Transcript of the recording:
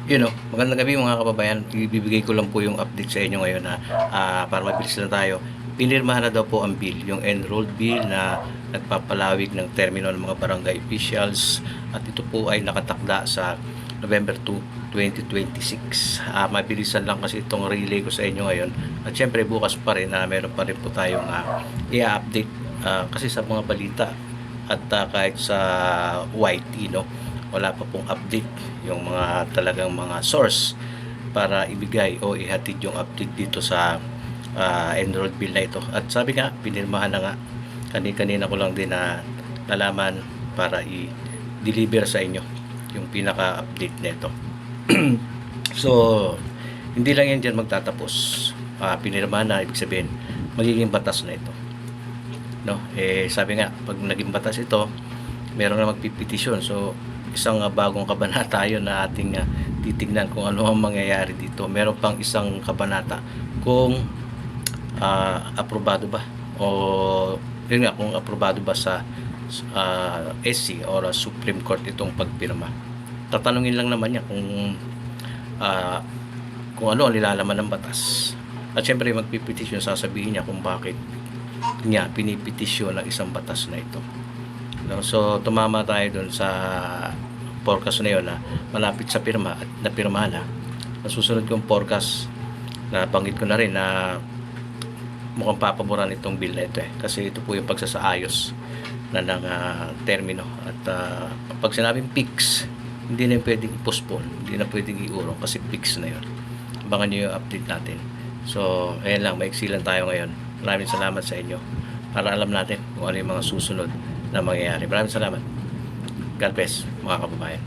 Magandang gabi mga kababayan. Ibibigay ko lang po yung update sa inyo ngayon na para mabilis lang tayo. Pinirmahan na daw po ang bill, yung enrolled bill na nagpapalawig ng termino ng mga barangay officials, at ito po ay nakatakda sa November 2, 2026. Mabilisan lang kasi itong relay ko sa inyo ngayon. At syempre bukas pa rin na meron pa rin po tayong i-update kasi sa mga balita at kahit sa YT, wala pa pong update yung mga talagang mga source para ibigay o ihatid yung update dito sa enrolled bill na ito. At sabi nga, pinirmahan na nga, kanina ko lang din na nalaman para i-deliver sa inyo yung pinaka-update na ito. So, hindi lang yan dyan magtatapos. Pinirmahan na, ibig sabihin magiging batas na ito, sabi nga, pag naging batas ito, meron na magpipetisyon. So isang bagong kabanata yun na ating titignan kung ano ang mangyayari dito. Meron pang isang kabanata kung aprobado ba, o yun nga, kung aprobado ba sa SC or Supreme Court itong pagpirma. Tatanungin lang naman niya kung ano ang nilalaman ng batas. At syempre magpipetisyon, sasabihin niya kung bakit niya pinipetisyon ang isang batas na ito. So tumama tayo dun sa forecast na yun na malapit sa pirma at napirmahan na. Susunod kong forecast na banggit ko na rin na mukhang papaboran itong bill na ito kasi ito po yung pagsasaayos na ng termino. At pag sinabing fix, hindi na pwedeng i-postpone, hindi na pwedeng iurong kasi fix na yun. Abangan nyo yung update natin. So ayan lang, maiksi lang tayo ngayon. Maraming salamat sa inyo para alam natin kung ano yung mga susunod na mangyayari. Maraming salamat. God bless mga kababayan.